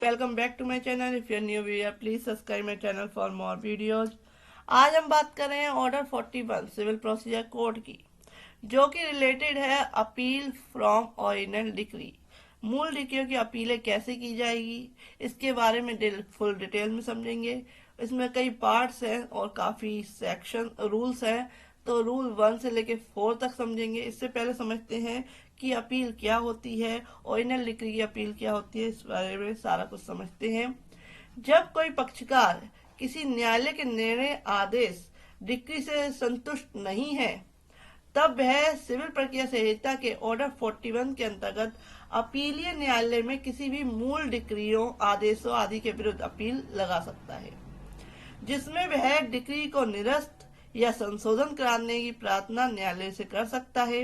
Welcome back to my channel. If you are new viewer please subscribe my channel for more videos. आज हम बात कर रहे हैं ऑर्डर 41 सिविल प्रोसीजर कोड की, जो कि रिलेटेड है अपील फ्रॉम ओरिजिनल डिक्री। मूल डिक्रियों की अपीलें कैसे की जाएगी, इसके बारे में फुल डिटेल में समझेंगे। इसमें कई पार्ट्स हैं और काफ़ी सेक्शन रूल्स हैं, तो रूल 1 से लेके 4 तक समझेंगे। इससे पहले समझते हैं कि अपील क्या होती है, ओरिजिनल डिक्री की अपील क्या होती है, इस बारे में सारा कुछ समझते हैं। जब कोई पक्षकार किसी न्यायालय के निर्णय, आदेश, डिक्री से संतुष्ट नहीं है, तब वह सिविल प्रक्रिया संहिता के ऑर्डर 41 के अंतर्गत अपीलीय न्यायालय में किसी भी मूल डिक्रियों, आदेशों आदि के विरुद्ध अपील लगा सकता है, जिसमें वह डिक्री को निरस्त या संशोधन कराने की प्रार्थना न्यायालय से कर सकता है।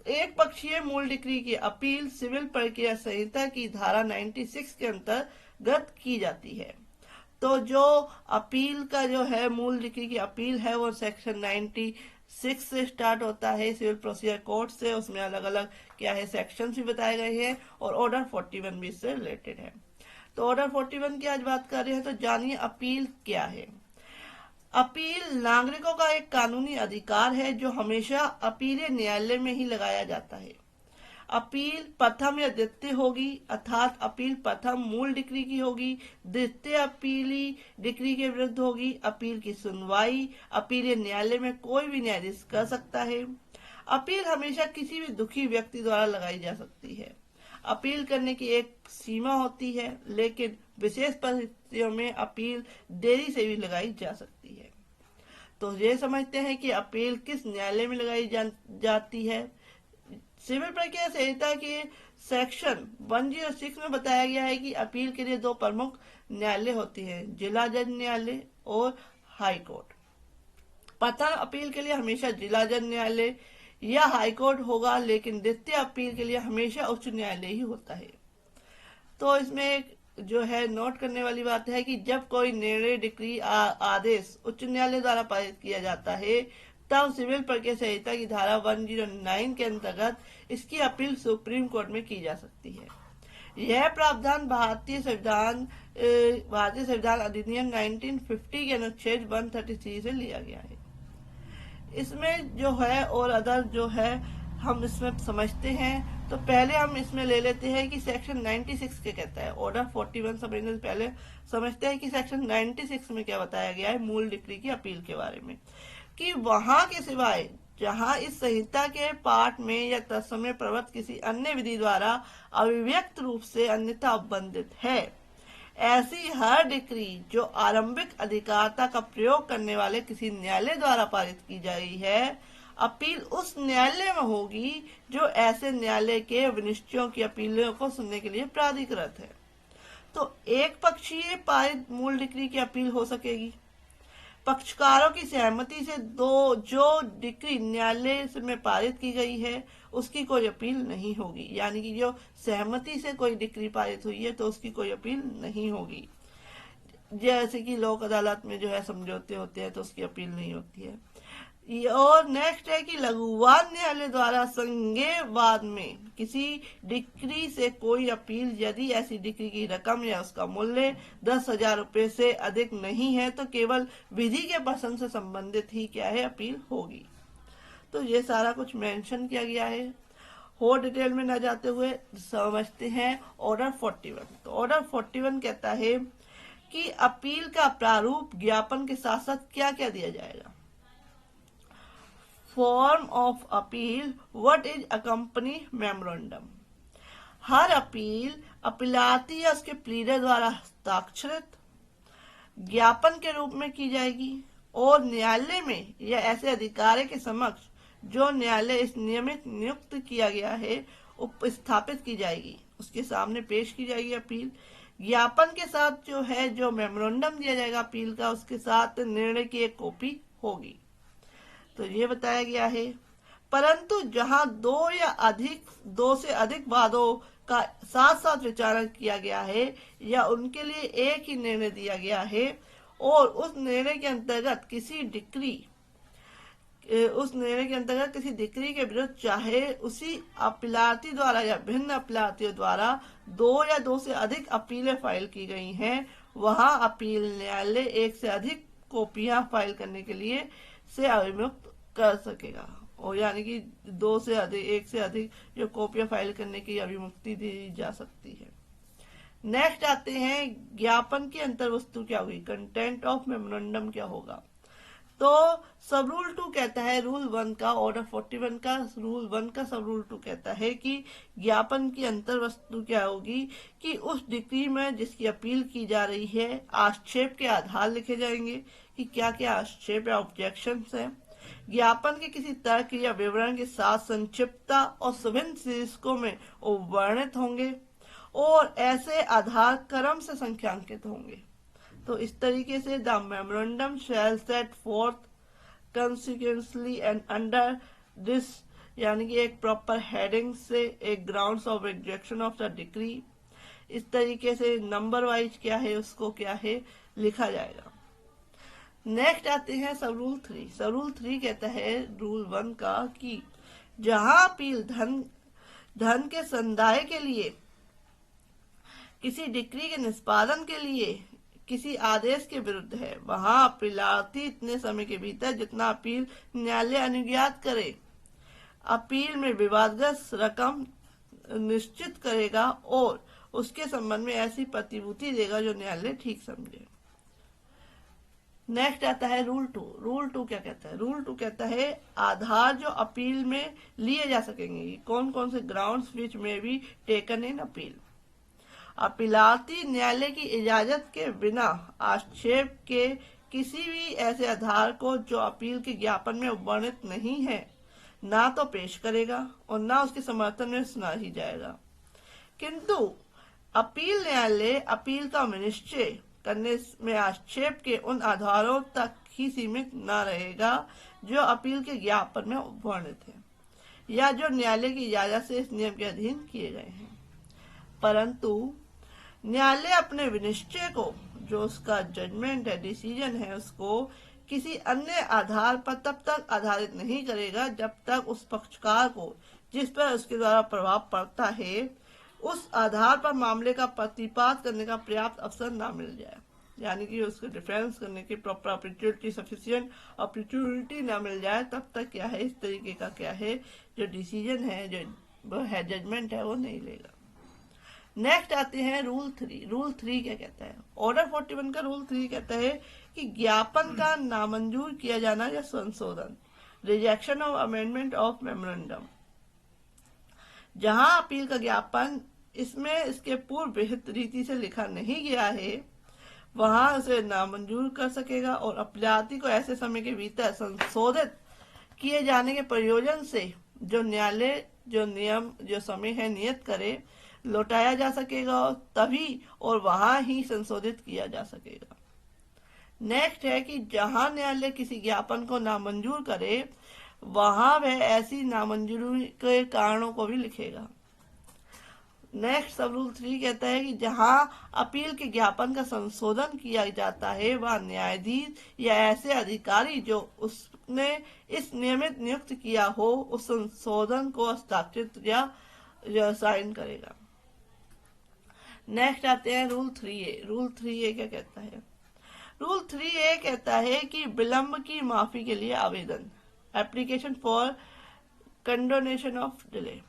एक पक्षीय मूल डिक्री की अपील सिविल प्रक्रिया संहिता की धारा 96 के अंतर्गत की जाती है। तो जो अपील का जो है मूल डिक्री की अपील है वो सेक्शन 96 से स्टार्ट होता है सिविल प्रोसीजर कोड से। उसमें अलग अलग क्या है सेक्शंस भी बताए गए हैं और ऑर्डर 41 भी इससे रिलेटेड है। तो ऑर्डर 41 की आज बात कर रहे हैं, तो जानिए अपील क्या है। अपील नागरिकों का एक कानूनी अधिकार है जो हमेशा अपीलीय न्यायालय में ही लगाया जाता है। अपील प्रथम या द्वितीय होगी, अर्थात अपील प्रथम मूल डिक्री की होगी, द्वितीय अपीली डिक्री के विरुद्ध होगी। अपील की सुनवाई अपीलीय न्यायालय में कोई भी न्यायाधीश कर सकता है। अपील हमेशा किसी भी दुखी व्यक्ति द्वारा लगाई जा सकती है। अपील करने की एक सीमा होती है, लेकिन विशेष परिस्थितियों में अपील देरी से भी लगाई जा सकती है। तो ये समझते हैं कि अपील किस न्यायालय में लगाई जाती है। सिविल प्रक्रिया संहिता के सेक्शन 106 में बताया गया है कि अपील के लिए दो प्रमुख न्यायालय होते हैं, जिला जज न्यायालय और हाई कोर्ट। प्रथम अपील के लिए हमेशा जिला जज न्यायालय या हाई कोर्ट होगा, लेकिन द्वितीय अपील के लिए हमेशा उच्च न्यायालय ही होता है। तो इसमें एक जो है नोट करने वाली बात है कि जब कोई निर्णय, डिक्री, आदेश उच्च न्यायालय द्वारा पारित किया जाता है, तब सिविल प्रक्रिया संहिता की धारा 109 के अंतर्गत इसकी अपील सुप्रीम कोर्ट में की जा सकती है। यह प्रावधान भारतीय संविधान अधिनियम 1950 के अनुच्छेद 133 से लिया गया है। इसमें जो है और अदर जो है हम इसमें समझते हैं। तो पहले हम इसमें ले लेते हैं कि सेक्शन 96 क्या कहता है। ऑर्डर 41 समझने से पहले समझते हैं कि सेक्शन 96 में क्या बताया गया है मूल डिक्री की अपील के बारे में, कि वहां के सिवाय जहां इस संहिता के पाठ में या तत्समय प्रवृत्त किसी अन्य विधि द्वारा अभिव्यक्त रूप से अन्यथा उपबंधित है, ऐसी हर डिक्री जो आरंभिक अधिकारता का प्रयोग करने वाले किसी न्यायालय द्वारा पारित की गई है, अपील उस न्यायालय में होगी जो ऐसे न्यायालय के विनिश्चयों की अपीलों को सुनने के लिए प्राधिकृत है। तो एक पक्षीय पारित मूल डिक्री की अपील हो सकेगी। पक्षकारों की सहमति से दो जो डिक्री न्यायालय में पारित की गई है उसकी कोई अपील नहीं होगी, यानी कि जो सहमति से कोई डिक्री पारित हुई है तो उसकी कोई अपील नहीं होगी। जैसे कि लोक अदालत में जो है समझौते होते हैं तो उसकी अपील नहीं होती है। और नेक्स्ट है कि लघुवाद न्यायालय द्वारा संज्ञेयवाद में किसी डिक्री से कोई अपील, यदि ऐसी डिक्री की रकम या उसका मूल्य 10,000 रुपए से अधिक नहीं है, तो केवल विधि के प्रश्न से संबंधित ही क्या है अपील होगी। तो ये सारा कुछ मेंशन किया गया है। और डिटेल में न जाते हुए समझते हैं ऑर्डर 41। तो ऑर्डर 41 कहता है कि अपील का प्रारूप ज्ञापन के साथ साथ क्या क्या दिया जाएगा। Form of appeal, what is accompany memorandum. हर अपील अपीलाती या उसके प्लीडर द्वारा हस्ताक्षरित ज्ञापन के रूप में की जाएगी और न्यायालय में या ऐसे अधिकारी के समक्ष जो न्यायालय इस नियमित नियुक्त किया गया है उपस्थापित की जाएगी, उसके सामने पेश की जाएगी अपील। ज्ञापन के साथ जो है जो मेमोरेंडम दिया जाएगा अपील का, उसके साथ निर्णय की एक कॉपी होगी। तो ये बताया गया है। परंतु जहां दो से अधिक वादों का साथ साथ विचारण किया गया है या उनके लिए एक ही निर्णय दिया गया है और उस निर्णय के अंतर्गत किसी डिक्री उस निर्णय के अंतर्गत किसी डिक्री के विरुद्ध चाहे उसी अपीलार्थी द्वारा या भिन्न अपीलार्थियों द्वारा 2 या 2 से अधिक अपीलें फाइल की गई हैं, वहां अपील न्यायालय 1 से अधिक कॉपियां फाइल करने के लिए से अभिमुक्त कर सकेगा। और यानी कि 2 से अधिक 1 से अधिक जो कॉपियां फाइल करने की अभिमुक्ति दी जा सकती है। नेक्स्ट आते हैं ज्ञापन की अंतर वस्तु क्या होगी, कंटेंट ऑफ मेमोरेंडम क्या होगा। तो सब रूल 2 कहता है, रूल 1 का ऑर्डर 41 का रूल 1 का सब रूल 2 कहता है कि ज्ञापन की अंतर वस्तु क्या होगी कि उस डिक्री में जिसकी अपील की जा रही है आक्षेप के आधार लिखे जाएंगे कि क्या क्या आक्षेप या ऑब्जेक्शंस हैं। ज्ञापन के किसी तर्क या विवरण के साथ संक्षिप्तता और विभिन्न शीर्षकों में वर्णित होंगे और ऐसे आधार क्रम से संख्यांकित होंगे। तो इस तरीके से the memorandum shall set forth consequently and under this, यानी कि एक प्रॉपर हेडिंग से एक grounds of rejection of the decree, इस तरीके से नंबर वाइज क्या है उसको क्या है लिखा जाएगा। नेक्स्ट आते हैं सब रूल 3। सब रूल 3 कहता है रूल 1 का कि जहां अपील धन के संदाय के लिए, किसी डिक्री के निष्पादन के लिए, किसी आदेश के विरुद्ध है, वहां अपीलार्थी इतने समय के भीतर जितना अपील न्यायालय अनुज्ञात करे अपील में विवादग्रस्त रकम निश्चित करेगा और उसके संबंध में ऐसी प्रतिभूति देगा जो न्यायालय ठीक समझे। नेक्स्ट आता है रूल 2। रूल 2 क्या कहता है, रूल 2 कहता है आधार जो अपील में लिए जा सकेंगे, कौन कौन से ग्राउंड्स विच में बी टेकन इन अपील। अपीलार्थी न्यायालय की इजाजत के बिना आक्षेप के किसी भी ऐसे आधार को जो अपील के ज्ञापन में वर्णित नहीं है ना तो पेश करेगा और ना उसके समर्थन में सुना ही जाएगा। किंतु अपील न्यायालय अपील का निश्चय करने में आक्षेप के उन आधारों तक ही सीमित न रहेगा जो अपील के ज्ञापन में वर्णित है या जो न्यायालय की इजाजत से इस नियम के अधीन किए गए हैं, परंतु न्यायालय अपने विनिश्चय को, जो उसका जजमेंट है, डिसीजन है, उसको किसी अन्य आधार पर तब तक आधारित नहीं करेगा जब तक उस पक्षकार को जिस पर उसके द्वारा प्रभाव पड़ता है उस आधार पर मामले का प्रतिपाद करने का पर्याप्त अवसर ना मिल जाए, यानी कि उसको डिफेंस करने की प्रॉपर अपॉर्चुनिटी, सफिशिएंट अपॉर्चुनिटी ना मिल जाए, तब तक क्या है इस तरीके का क्या है जो डिसीजन है, जो है जजमेंट है, वो नहीं लेगा। नेक्स्ट आते हैं रूल 3। रूल 3 क्या कहता है, ऑर्डर 41 का रूल 3 कहता है कि ज्ञापन का नामंजूर किया जाना या संशोधन, rejection of amendment of memorandum. जहां अपील का ज्ञापन इसमें इसके पूर्व विहित रीति से लिखा नहीं गया है वहां उसे नामंजूर कर सकेगा और अपीलार्थी को ऐसे समय के भीतर संशोधित किए जाने के प्रयोजन से जो न्यायालय जो नियम जो समय है नियत करे लौटाया जा सकेगा तभी और वहां ही संशोधित किया जा सकेगा। नेक्स्ट है कि जहां न्यायालय किसी ज्ञापन को नामंजूर करे वहां वह ऐसी नामंजूरी के कारणों को भी लिखेगा। नेक्स्ट सब रूल 3 कहता है कि जहां अपील के ज्ञापन का संशोधन किया जाता है वह न्यायाधीश या ऐसे अधिकारी जो उसने इस नियमित नियुक्त किया हो उस संशोधन को हस्ताक्षरित या साइन करेगा। नेक्स्ट आते हैं रूल 3A। रूल 3A क्या कहता है, रूल 3A कहता है कि विलंब की माफी के लिए आवेदन, application for condonation of delay.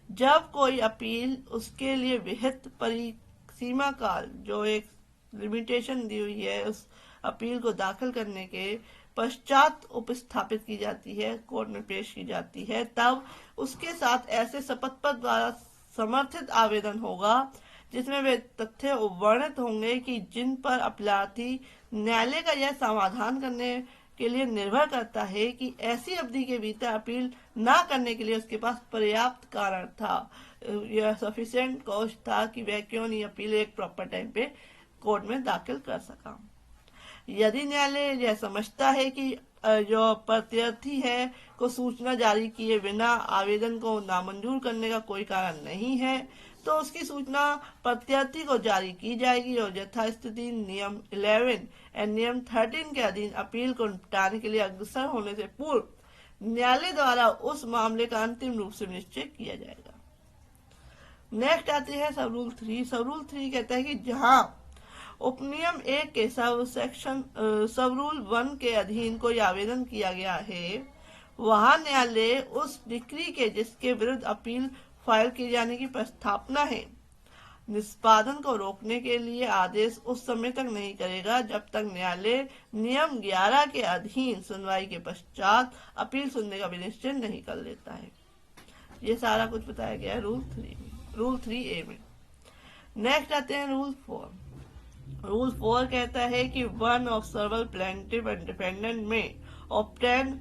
जब कोई अपील उसके लिए विहित परिसीमा काल जो एक लिमिटेशन दी हुई है उस अपील को दाखिल करने के पश्चात उपस्थापित की जाती है, कोर्ट में पेश की जाती है, तब उसके साथ ऐसे शपथ पत्र द्वारा समर्थित आवेदन होगा जिसमें वे तथ्य वर्णित होंगे कि जिन पर अपीलार्थी न्यायालय का यह समाधान करने के लिए निर्भर करता है कि ऐसी अवधि के भीतर अपील न करने के लिए उसके पास पर्याप्त कारण था, यह सफिशिएंट कॉज था कि वह क्यों नहीं अपील एक प्रॉपर टाइम पे कोर्ट में दाखिल कर सका। यदि न्यायालय यह समझता है कि जो प्रत्यार्थी है को सूचना जारी किए बिना आवेदन को नामंजूर करने का कोई कारण नहीं है तो उसकी सूचना प्रत्यार्थी को जारी की जाएगी और यथास्थिति नियम 11 एंड नियम 13 के अधीन अपील को निपटाने के लिए अग्रसर होने से पूर्व न्यायालय द्वारा उस मामले का अंतिम रूप से निश्चय किया जाएगा। नेक्स्ट आते हैं सब रूल 3। सब रूल 3 कहता है कि जहां उपनियम 1 के सब रूल 1 के अधीन कोई आवेदन किया गया है, वहां न्यायालय उस डिक्री के जिसके विरुद्ध अपील फाइल किए जाने की प्रस्तावना है, निष्पादन को रोकने के लिए आदेश उस समय तक नहीं करेगा जब तक न्यायालय नियम 11 के अधीन सुनवाई के पश्चात अपील सुनने का विनिश्चय नहीं कर लेता है। ये सारा कुछ बताया गया है रूल 3A में। नेक्स्ट आते हैं रूल 4। रूल 4 कहता है कि one of several plaintiff and defendant में obtain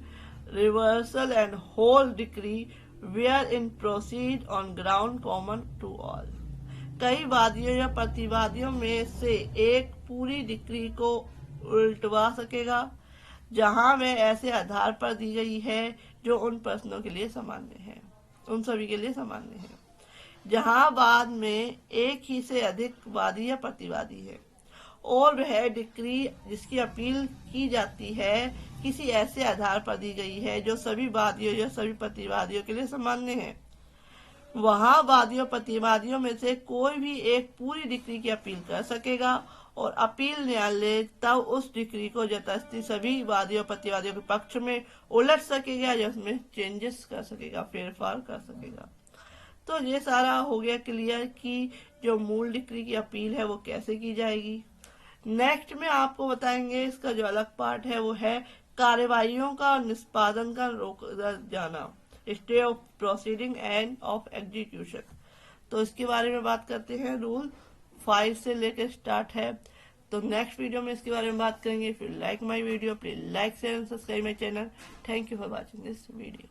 reversal and whole decree where in proceed on ground common to all. कई वादियों या प्रतिवादियों में से एक पूरी डिक्री को उल्टवा सकेगा जहां वह ऐसे आधार पर दी गई है जो उन प्रश्नों के लिए सामान्य है, उन सभी के लिए सामान्य है, जहां बाद में एक ही से अधिक वादी या प्रतिवादी है और वह डिक्री जिसकी अपील की जाती है किसी ऐसे आधार पर दी गई है जो सभी वादियों या सभी प्रतिवादियों के लिए सामान्य है। वहां वादियों प्रतिवादियों में से कोई भी एक पूरी डिक्री की अपील कर सकेगा और अपील न्यायालय तब उस डिक्री को यथास्थिति सभी वादियों प्रतिवादियों के पक्ष में उलट सकेगा या उसमें चेंजेस कर सकेगा, फेरफार कर सकेगा। तो ये सारा हो गया क्लियर कि जो मूल डिक्री की अपील है वो कैसे की जाएगी। नेक्स्ट में आपको बताएंगे इसका जो अलग पार्ट है वो है कार्यवाहियों का और निष्पादन का रोक जाना, stay of proceeding end of execution. तो इसके बारे में बात करते हैं। रूल 5 से लेकर स्टार्ट है, तो नेक्स्ट वीडियो में इसके बारे में बात करेंगे। If you like my video please like share and subscribe my channel. Thank you for watching this video.